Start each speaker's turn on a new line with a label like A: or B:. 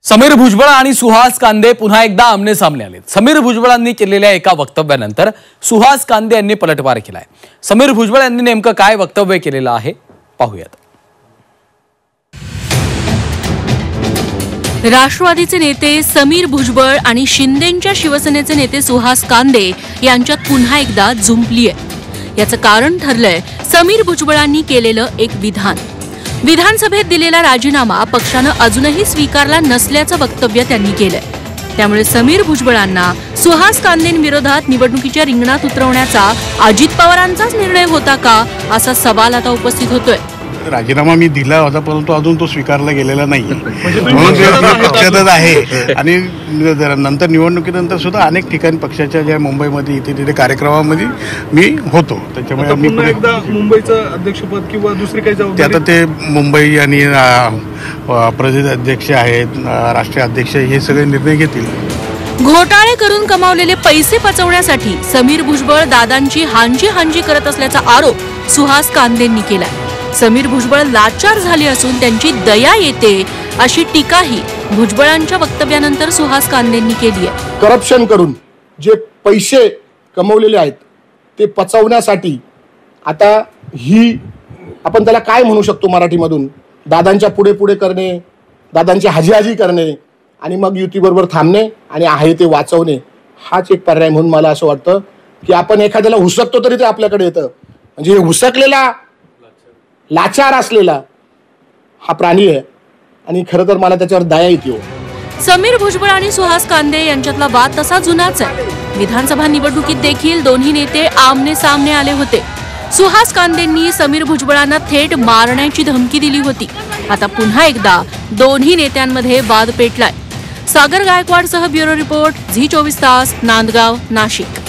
A: समीर भुजबळ आणि सुहास कांदे पुन्हा एकदा आमने-सामने आले। समीर भुजबळांनी केलेल्या एका वक्तव्यानंतर सुहास कांदे यांनी पलटवार केलाय। समीर भुजबळ यांनी नेमकं काय वक्तव्य केलेलं आहे पाहूयात।
B: राष्ट्रवादीचे नेते समीर भुजबळ आणि शिंदेंच्या शिवसेनेचे नेते सुहास कांदे यांच्यात पुन्हा एकदा झुंपली आहे। याचं कारण ठरलंय समीर भुजबळांनी केलेलं एक विधान। विधानसभेत दिलेला राजीनामा पक्षानं अजूनही स्वीकारला नसल्याचं वक्तव्य त्यांनी केलंय। त्यामुळे समीर भुजबळांना सुहास कांदेंविरोधात निवडणुकीच्या रिंगणात उतरवण्याचा अजित पवारांचाच निर्णय होता का असा सवाल आता उपस्थित होतोय।
C: राजीनामा मी दिला होता परंतु अजून तो स्वीकारला गेलेला नाही, म्हणून पक्षातच आहे। आणि नंतर निवडणुकीनंतर सुद्धा अनेक ठिकाणी पक्षाच्या ज्या मुंबईमध्ये इथे तिथे कार्यक्रमामध्ये मी होतो, त्याच्यामुळे मी
D: एकदा मुंबईचं अध्यक्षपद किंवा दुसरी काही जबाबदारी
C: आता ते मुंबई आणि प्रदेश अध्यक्ष आहेत, राष्ट्रीय अध्यक्ष हे सगळे निर्णय घेतील।
B: घोटाळे करून कमावलेले पैसे पचवण्यासाठी समीर भुजबळ दादांची हांजी करत असल्याचा आरोप सुहास कांदेंनी केलाय। समीर भुजबळ लाचार झाले असून त्यांची दया येते अशी टीकाही भुजबळांच्या वक्तव्यानंतर सुहास कांदेंनी केली आहे।
E: करप्शन करून जे पैसे कमवलेले आहेत ते पचवण्यासाठी आता ही आपण त्याला काय म्हणू शकतो मराठीमधून, दादांच्या पुढे करणे, दादांची हाजी करणे आणि मग युतीबरोबर थांबणे आणि आहे ते वाचवणे, हाच एक पर्याय म्हणून मला असं वाटतं की आपण एखाद्याला हुसकतो तरी ते आपल्याकडे येतं। म्हणजे हुसकलेला लाचार असलेला हा प्राणी आहे आणि खरं तर मला त्याच्यावर दया येते।
B: समीर भुजबळ आणि सुहास कांदे यांच्यातला वाद तसा जुनाच आहे। विधानसभा निवडणुकीत देखील दोन्ही नेते आमने सामने आले होते। सुहास कांदेंनी समीर भुजबळांना थेट मारण्याची धमकी दिली होती। आता पुन्हा एकदा दोन्ही नेत्यांमध्ये वाद पेटलाय। सागर गायकवाडसह ब्युरो रिपोर्ट झी 24 तास, नांदगाव, नाशिक।